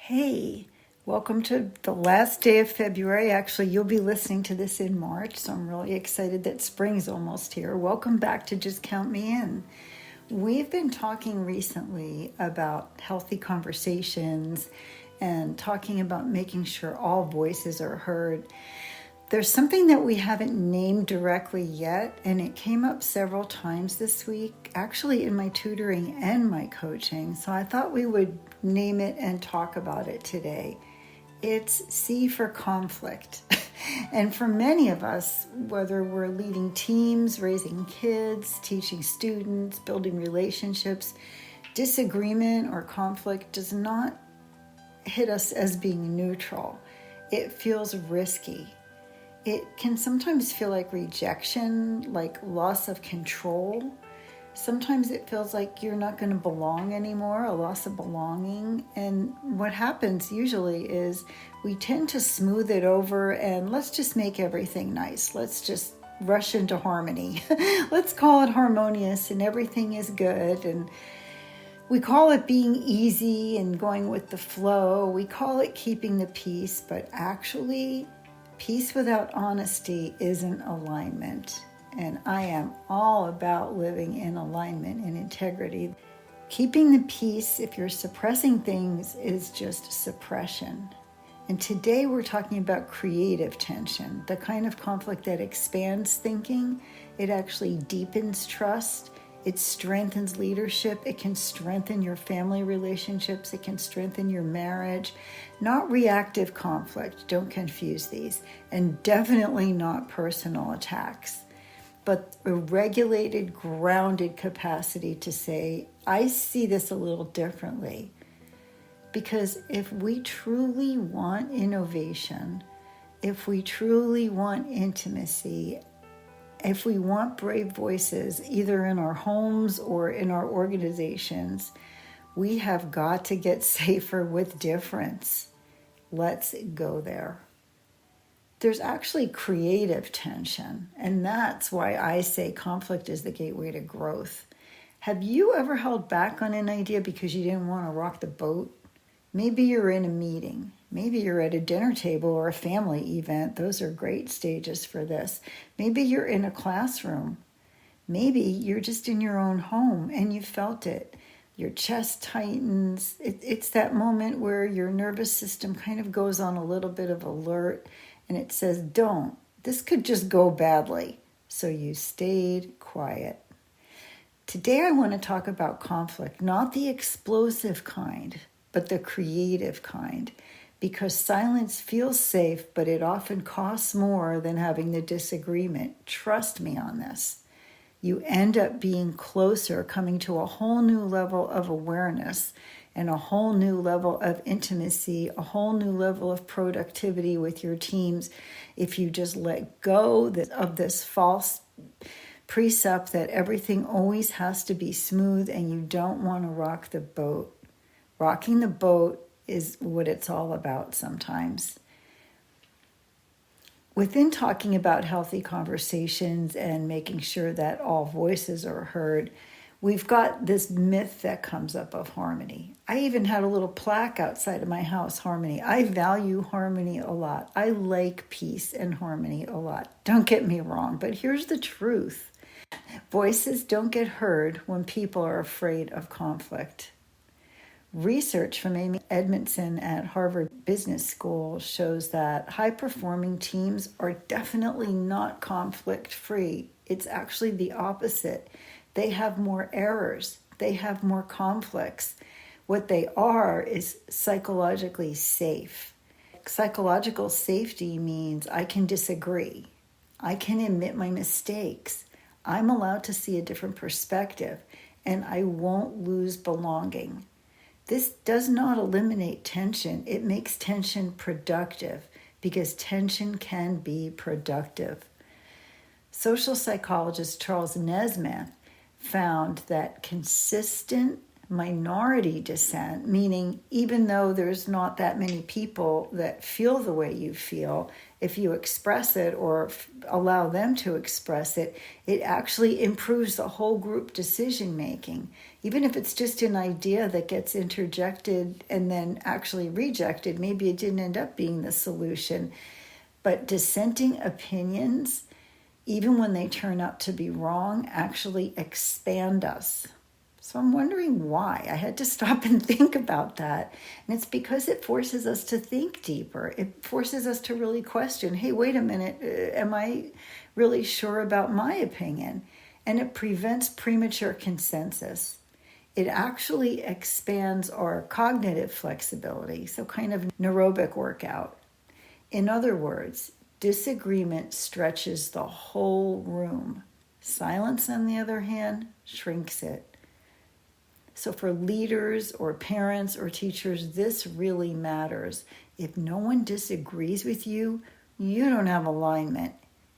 Hey, welcome to the last day of February. Actually, you'll be listening to this in March, so I'm really excited that spring's almost here. Welcome back to Just Count Me In. We've been talking recently about healthy conversations and talking about making sure all voices are heard. There's something that we haven't named directly yet, and it came up several times this week, actually in my tutoring and my coaching. So I thought we would name it and talk about it today. It's C for conflict. And for many of us, whether we're leading teams, raising kids, teaching students, building relationships, disagreement or conflict does not hit us as being neutral. It feels risky. It can sometimes feel like rejection, like loss of control. Sometimes it feels like you're not going to belong anymore, a loss of belonging. And what happens usually is we tend to smooth it over and let's just make everything nice. Let's just rush into harmony. Let's call it harmonious and everything is good. And we call it being easy and going with the flow. We call it keeping the peace, but actually, peace without honesty isn't alignment. And I am all about living in alignment and integrity. Keeping the peace, if you're suppressing things, is just suppression. And today we're talking about creative tension, the kind of conflict that expands thinking. It actually deepens trust. It strengthens leadership. It can strengthen your family relationships. It can strengthen your marriage. Not reactive conflict. Don't confuse these. And definitely not personal attacks. But a regulated, grounded capacity to say, I see this a little differently. Because if we truly want innovation, if we truly want intimacy, if we want brave voices, either in our homes or in our organizations, we have got to get safer with difference. Let's go there. There's actually creative tension, and that's why I say conflict is the gateway to growth. Have you ever held back on an idea because you didn't want to rock the boat? Maybe you're in a meeting. Maybe you're at a dinner table or a family event. Those are great stages for this. Maybe you're in a classroom. Maybe you're just in your own home and you felt it. Your chest tightens. It's that moment where your nervous system kind of goes on a little bit of alert and it says, don't. This could just go badly. So you stayed quiet. Today I want to talk about conflict, not the explosive kind, but the creative kind. Because silence feels safe, but it often costs more than having the disagreement. Trust me on this. You end up being closer, coming to a whole new level of awareness and a whole new level of intimacy, a whole new level of productivity with your teams if you just let go of this false precept that everything always has to be smooth and you don't want to rock the boat. Rocking the boat is what it's all about sometimes. Within talking about healthy conversations and making sure that all voices are heard, we've got this myth that comes up of harmony. I even had a little plaque outside of my house, harmony. I value harmony a lot. I like peace and harmony a lot. Don't get me wrong, but here's the truth. Voices don't get heard when people are afraid of conflict. Research from Amy Edmondson at Harvard Business School shows that high-performing teams are definitely not conflict-free. It's actually the opposite. They have more errors. They have more conflicts. What they are is psychologically safe. Psychological safety means I can disagree. I can admit my mistakes. I'm allowed to see a different perspective, and I won't lose belonging. This does not eliminate tension. It makes tension productive because tension can be productive. Social psychologist Charlan Nemeth found that consistent, minority dissent, meaning even though there's not that many people that feel the way you feel, if you express it or allow them to express it, it actually improves the whole group decision making. Even if it's just an idea that gets interjected and then actually rejected, maybe it didn't end up being the solution. But dissenting opinions, even when they turn out to be wrong, actually expand us. So I'm wondering why. I had to stop and think about that. And it's because it forces us to think deeper. It forces us to really question, hey, wait a minute, am I really sure about my opinion? And it prevents premature consensus. It actually expands our cognitive flexibility, so kind of neurobic workout. In other words, disagreement stretches the whole room. Silence, on the other hand, shrinks it. So for leaders or parents or teachers, this really matters. If no one disagrees with you, you don't have alignment.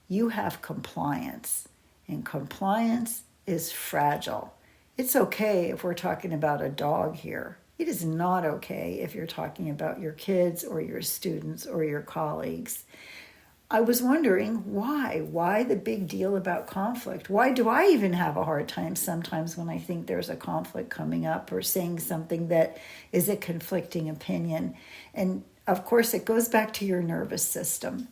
You have compliance. And compliance is fragile. It's okay if we're talking about a dog here. It is not okay if you're talking about your kids or your students or your colleagues. I was wondering why? Why the big deal about conflict? Why do I even have a hard time sometimes when I think there's a conflict coming up or saying something that is a conflicting opinion? And of course, it goes back to your nervous system.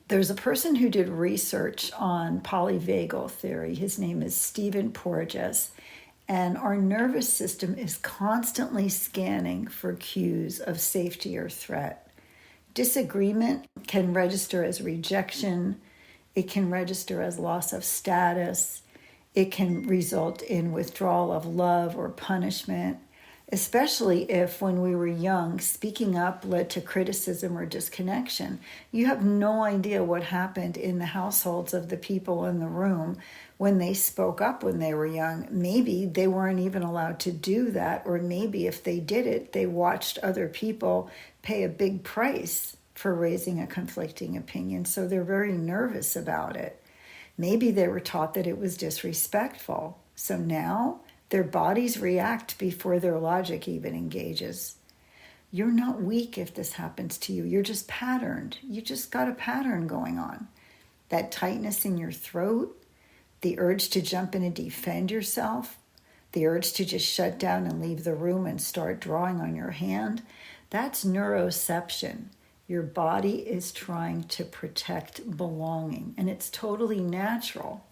There's a person who did research on polyvagal theory. His name is Stephen Porges. And our nervous system is constantly scanning for cues of safety or threat. Disagreement can register as rejection. It can register as loss of status. It can result in withdrawal of love or punishment, especially if when we were young, speaking up led to criticism or disconnection. You have no idea what happened in the households of the people in the room when they spoke up when they were young. Maybe they weren't even allowed to do that, or maybe if they did it, they watched other people pay a big price for raising a conflicting opinion, so they're very nervous about it. Maybe they were taught that it was disrespectful, so now their bodies react before their logic even engages. You're not weak if this happens to you. You're just patterned. You just got a pattern going on. That tightness in your throat, the urge to jump in and defend yourself, the urge to just shut down and leave the room and start drawing on your hand, that's neuroception. Your body is trying to protect belonging, and it's totally natural.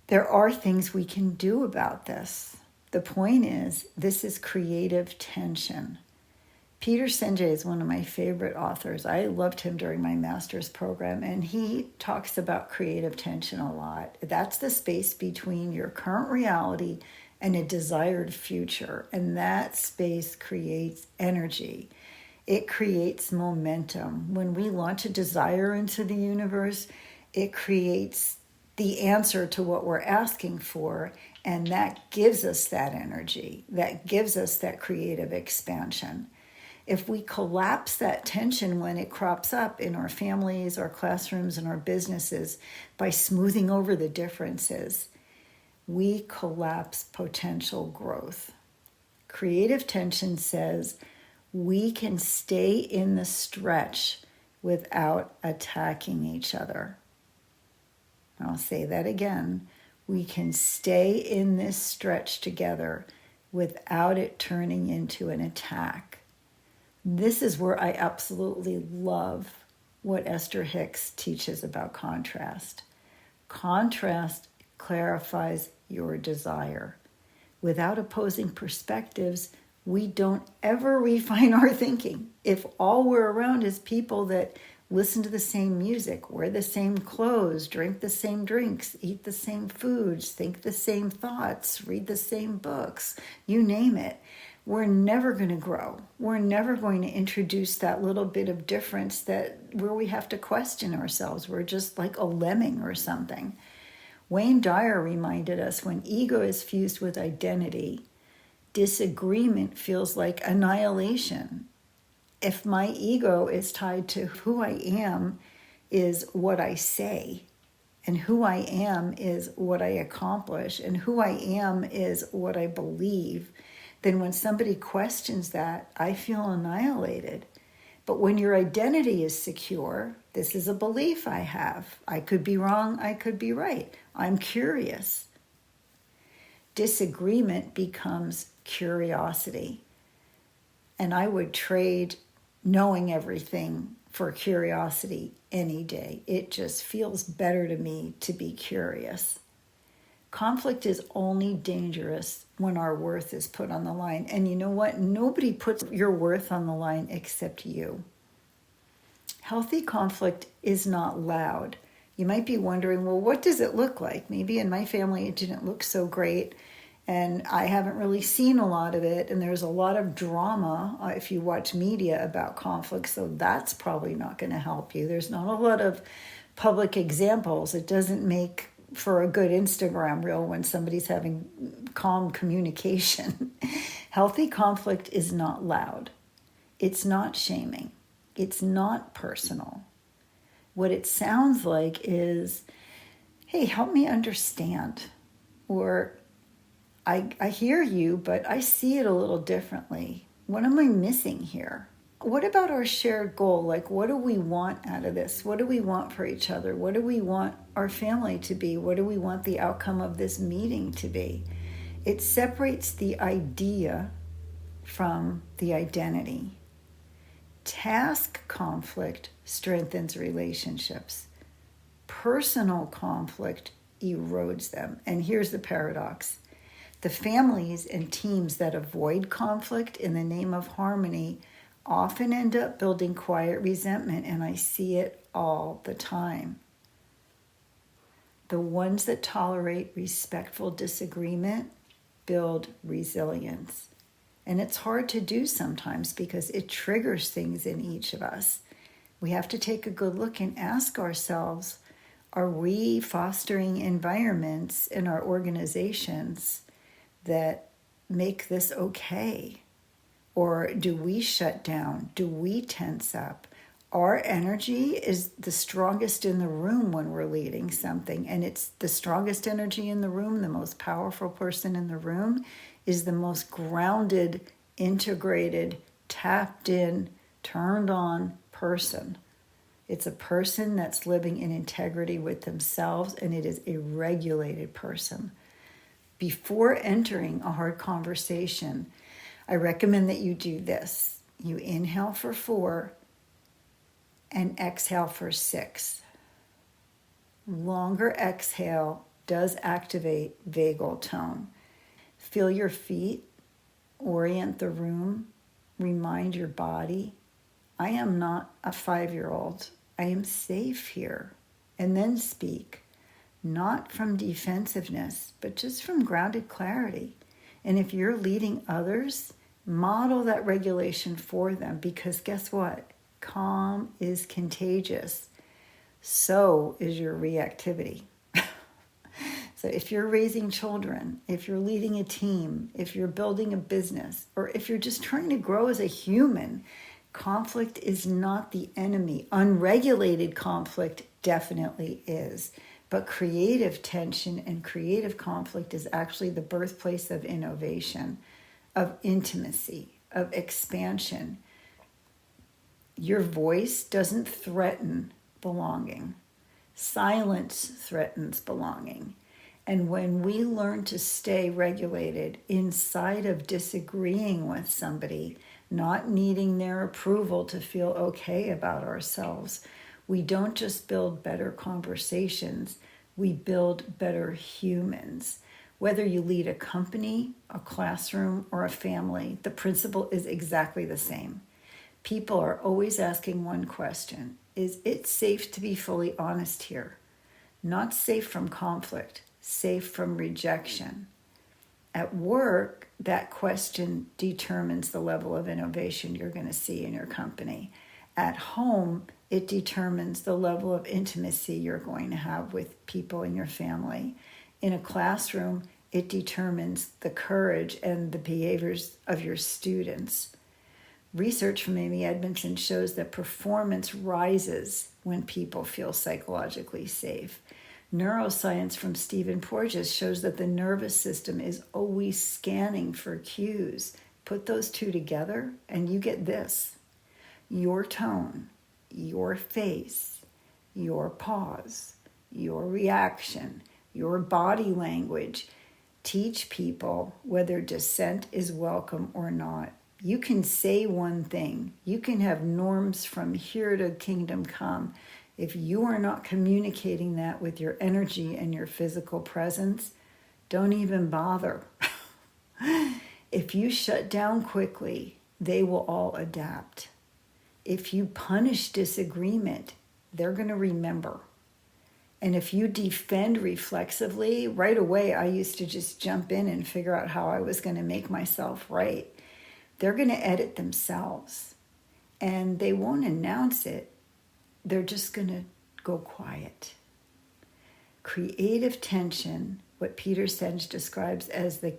There are things we can do about this. The point is, this is creative tension. Peter Senge is one of my favorite authors. I loved him during my master's program, and he talks about creative tension a lot. That's the space between your current reality and a desired future, and that space creates energy. It creates momentum. When we launch a desire into the universe, it creates the answer to what we're asking for, and that gives us that energy. That gives us that creative expansion. If we collapse that tension when it crops up in our families, our classrooms, and our businesses by smoothing over the differences, we collapse potential growth. Creative tension says we can stay in the stretch without attacking each other. I'll say that again. We can stay in this stretch together without it turning into an attack. This is where I absolutely love what Esther Hicks teaches about contrast. Contrast clarifies your desire. Without opposing perspectives, we don't ever refine our thinking. If all we're around is people that listen to the same music, wear the same clothes, drink the same drinks, eat the same foods, think the same thoughts, read the same books, you name it, we're never going to grow. We're never going to introduce that little bit of difference where we have to question ourselves. We're just like a lemming or something. Wayne Dyer reminded us when ego is fused with identity, disagreement feels like annihilation. If my ego is tied to who I am is what I say, and who I am is what I accomplish, and who I am is what I believe, then when somebody questions that, I feel annihilated. But when your identity is secure, this is a belief I have. I could be wrong, I could be right. I'm curious. Disagreement becomes curiosity. And I would trade knowing everything for curiosity any day. It just feels better to me to be curious. Conflict is only dangerous when our worth is put on the line. And you know what? Nobody puts your worth on the line except you. Healthy conflict is not loud. You might be wondering, well, what does it look like? Maybe in my family it didn't look so great, and I haven't really seen a lot of it, and there's a lot of drama if you watch media about conflict, so that's probably not going to help you. There's not a lot of public examples. It doesn't make for a good Instagram reel when somebody's having calm communication. Healthy conflict is not loud. It's not shaming. It's not personal. What it sounds like is, hey, help me understand. Or, I hear you, but I see it a little differently. What am I missing here? What about our shared goal? Like, what do we want out of this? What do we want for each other? What do we want our family to be? What do we want the outcome of this meeting to be? It separates the idea from the identity. Task conflict strengthens relationships. Personal conflict erodes them. And here's the paradox. The families and teams that avoid conflict in the name of harmony often end up building quiet resentment, and I see it all the time. The ones that tolerate respectful disagreement build resilience. And it's hard to do sometimes because it triggers things in each of us. We have to take a good look and ask ourselves, are we fostering environments in our organizations that make this okay? Or do we shut down? Do we tense up? Our energy is the strongest in the room when we're leading something, and it's the strongest energy in the room, the most powerful person in the room is the most grounded, integrated, tapped in, turned on person. It's a person that's living in integrity with themselves, and it is a regulated person. Before entering a hard conversation, I recommend that you do this. You inhale for 4 and exhale for 6. Longer exhale does activate vagal tone. Feel your feet, orient the room, remind your body, I am not a 5-year-old. I am safe here. And then speak, not from defensiveness, but just from grounded clarity. And if you're leading others, model that regulation for them, because guess what? Calm is contagious. So is your reactivity. So if you're raising children, if you're leading a team, if you're building a business, or if you're just trying to grow as a human, conflict is not the enemy. Unregulated conflict definitely is. But creative tension and creative conflict is actually the birthplace of innovation, of intimacy, of expansion. Your voice doesn't threaten belonging. Silence threatens belonging. And when we learn to stay regulated inside of disagreeing with somebody, not needing their approval to feel okay about ourselves, we don't just build better conversations, we build better humans. Whether you lead a company, a classroom, or a family, the principle is exactly the same. People are always asking one question: is it safe to be fully honest here? Not safe from conflict, safe from rejection. At work, that question determines the level of innovation you're going to see in your company. At home, it determines the level of intimacy you're going to have with people in your family. In a classroom, it determines the courage and the behaviors of your students. Research from Amy Edmondson shows that performance rises when people feel psychologically safe. Neuroscience from Stephen Porges shows that the nervous system is always scanning for cues. Put those two together and you get this. Your tone, your face, your pause, your reaction, your body language teach people whether dissent is welcome or not. You can say one thing. You can have norms from here to kingdom come. If you are not communicating that with your energy and your physical presence, don't even bother. If you shut down quickly, they will all adapt. If you punish disagreement, they're going to remember. And if you defend reflexively, right away I used to just jump in and figure out how I was going to make myself right. They're going to edit themselves. And they won't announce it. They're just going to go quiet. Creative tension, what Peter Senge describes as the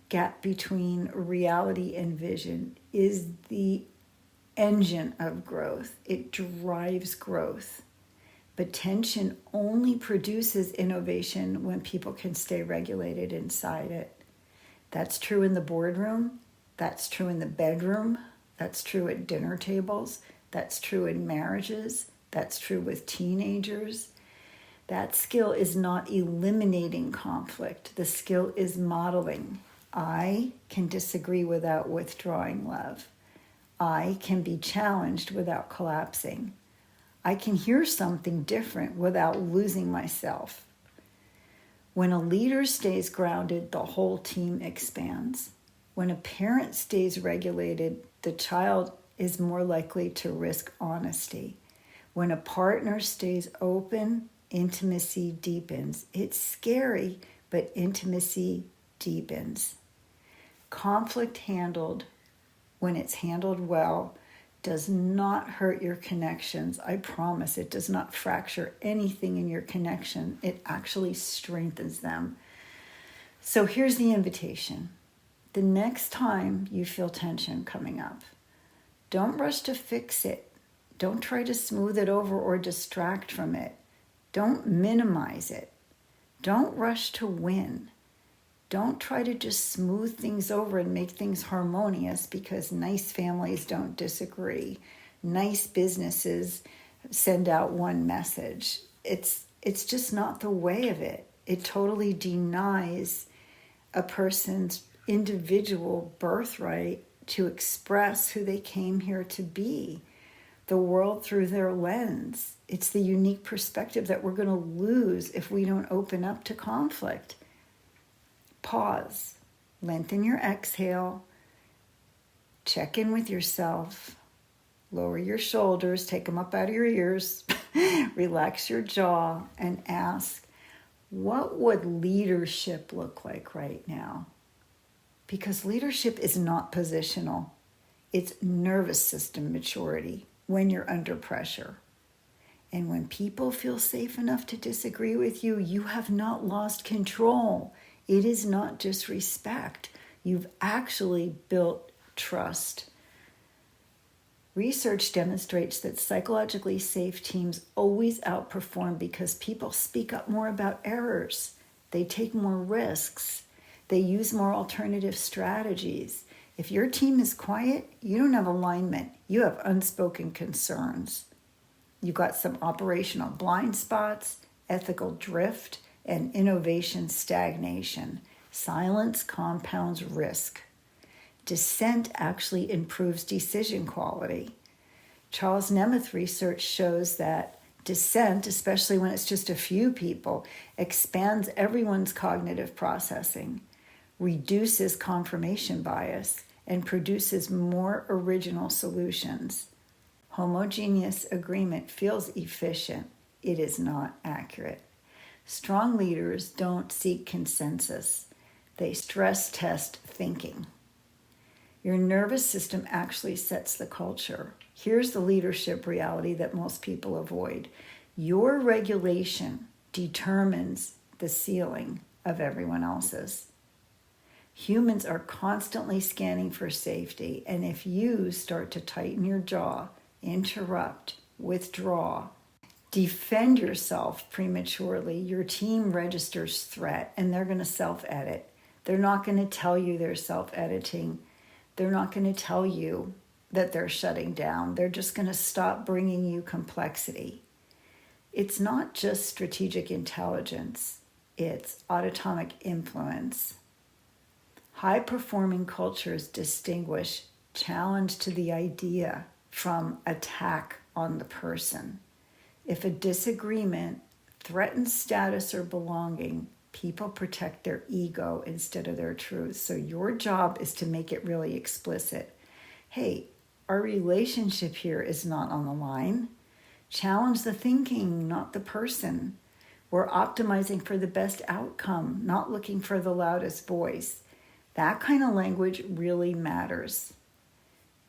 gap between reality and vision, is the engine of growth. It drives growth. But tension only produces innovation when people can stay regulated inside it. That's true in the boardroom. That's true in the bedroom. That's true at dinner tables. That's true in marriages. That's true with teenagers. That skill is not eliminating conflict. The skill is modeling. I can disagree without withdrawing love. I can be challenged without collapsing. I can hear something different without losing myself. When a leader stays grounded, the whole team expands. When a parent stays regulated, the child is more likely to risk honesty. When a partner stays open, intimacy deepens. It's scary, but intimacy deepens. Conflict handled, when it's handled well, does not hurt your connections. I promise it does not fracture anything in your connection. It actually strengthens them. So here's the invitation. The next time you feel tension coming up, don't rush to fix it. Don't try to smooth it over or distract from it. Don't minimize it. Don't rush to win. Don't try to just smooth things over and make things harmonious, because nice families don't disagree. Nice businesses send out one message. It's just not the way of it. It totally denies a person's individual birthright to express who they came here to be, the world through their lens. It's the unique perspective that we're going to lose if we don't open up to conflict. Pause, lengthen your exhale, check in with yourself, lower your shoulders, take them up out of your ears, relax your jaw, and ask, what would leadership look like right now? Because leadership is not positional. It's nervous system maturity when you're under pressure. And when people feel safe enough to disagree with you, you have not lost control. It is not just respect. You've actually built trust. Research demonstrates that psychologically safe teams always outperform because people speak up more about errors. They take more risks. They use more alternative strategies. If your team is quiet, you don't have alignment. You have unspoken concerns. You've got some operational blind spots, ethical drift, and innovation stagnation. Silence compounds risk. Dissent actually improves decision quality. Charlan Nemeth research shows that dissent, especially when it's just a few people, expands everyone's cognitive processing, reduces confirmation bias, and produces more original solutions. Homogeneous agreement feels efficient. It is not accurate. Strong leaders don't seek consensus. They stress test thinking. Your nervous system actually sets the culture. Here's the leadership reality that most people avoid. Your regulation determines the ceiling of everyone else's. Humans are constantly scanning for safety, and if you start to tighten your jaw, interrupt, withdraw, defend yourself prematurely, your team registers threat and they're going to self-edit. They're not going to tell you they're self-editing. They're not going to tell you that they're shutting down. They're just going to stop bringing you complexity. It's not just strategic intelligence. It's autonomic influence. High-performing cultures distinguish challenge to the idea from attack on the person. If a disagreement threatens status or belonging, people protect their ego instead of their truth. So your job is to make it really explicit. Hey, our relationship here is not on the line. Challenge the thinking, not the person. We're optimizing for the best outcome, not looking for the loudest voice. That kind of language really matters.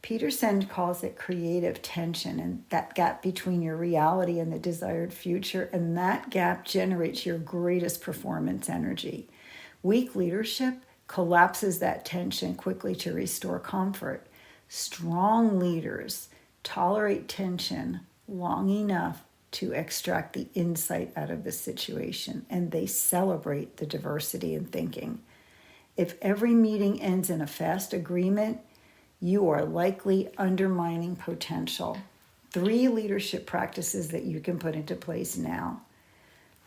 Peterson calls it creative tension, and that gap between your reality and the desired future, and that gap generates your greatest performance energy. Weak leadership collapses that tension quickly to restore comfort. Strong leaders tolerate tension long enough to extract the insight out of the situation, and they celebrate the diversity in thinking. If every meeting ends in a fast agreement, you are likely undermining potential. 3 leadership practices that you can put into place now.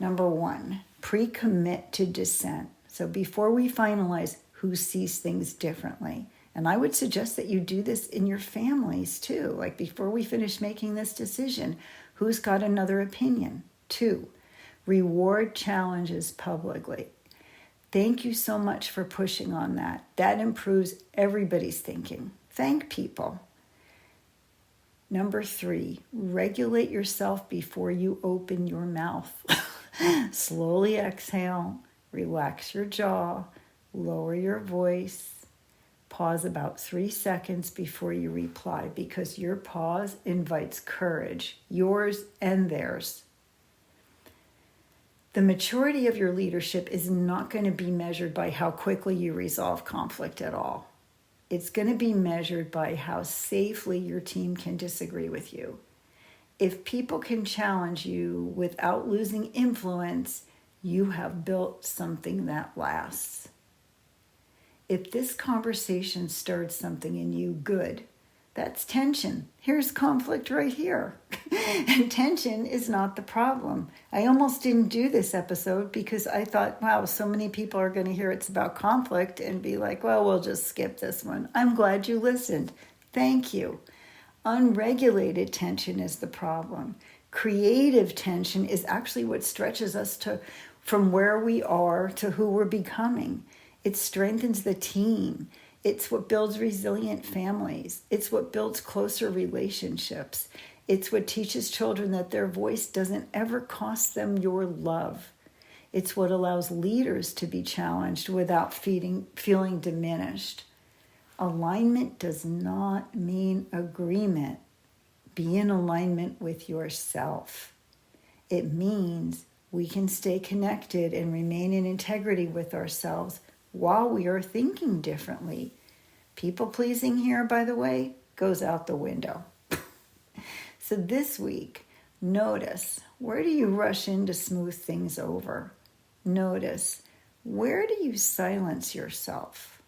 Number 1, pre-commit to dissent. So before we finalize who sees things differently, and I would suggest that you do this in your families too, like before we finish making this decision, who's got another opinion? 2, reward challenges publicly. Thank you so much for pushing on that. That improves everybody's thinking. Thank people. Number 3, regulate yourself before you open your mouth. Slowly exhale, relax your jaw, lower your voice. Pause about 3 seconds before you reply, because your pause invites courage, yours and theirs. The maturity of your leadership is not going to be measured by how quickly you resolve conflict at all. It's going to be measured by how safely your team can disagree with you. If people can challenge you without losing influence, you have built something that lasts. If this conversation stirred something in you, good. That's tension. Here's conflict right here. And tension is not the problem. I almost didn't do this episode because I thought, wow, so many people are going to hear it's about conflict and be like, well, we'll just skip this one. I'm glad you listened. Thank you. Unregulated tension is the problem. Creative tension is actually what stretches us from where we are to who we're becoming. It strengthens the team. It's what builds resilient families. It's what builds closer relationships. It's what teaches children that their voice doesn't ever cost them your love. It's what allows leaders to be challenged without feeling diminished. Alignment does not mean agreement. Be in alignment with yourself. It means we can stay connected and remain in integrity with ourselves while we are thinking differently. People-pleasing here, by the way, goes out the window. So this week, notice, where do you rush in to smooth things over? Notice, where do you silence yourself?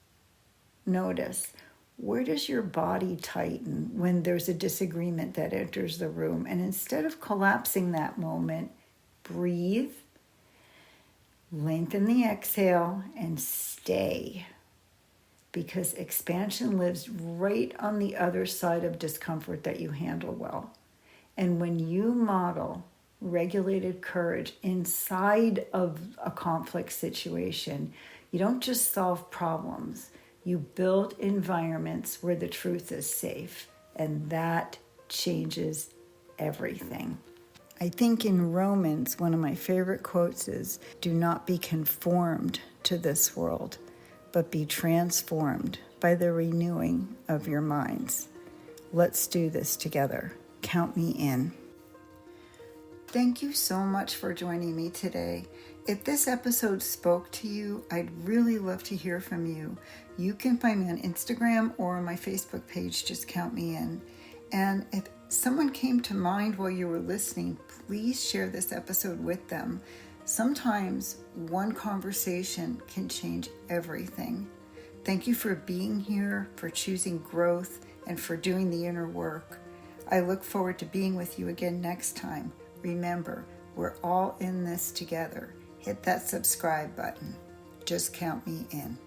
Notice, where does your body tighten when there's a disagreement that enters the room? And instead of collapsing that moment, breathe, lengthen the exhale, and stay. Because expansion lives right on the other side of discomfort that you handle well. And when you model regulated courage inside of a conflict situation, you don't just solve problems. You build environments where the truth is safe. And that changes everything. I think in Romans, one of my favorite quotes is, "Do not be conformed to this world, but be transformed by the renewing of your minds." Let's do this together. Count me in. Thank you so much for joining me today. If this episode spoke to you, I'd really love to hear from you. You can find me on Instagram or on my Facebook page, just count me in. And if someone came to mind while you were listening, please share this episode with them. Sometimes one conversation can change everything. Thank you for being here, for choosing growth, and for doing the inner work. I look forward to being with you again next time. Remember, we're all in this together. Hit that subscribe button. Just count me in.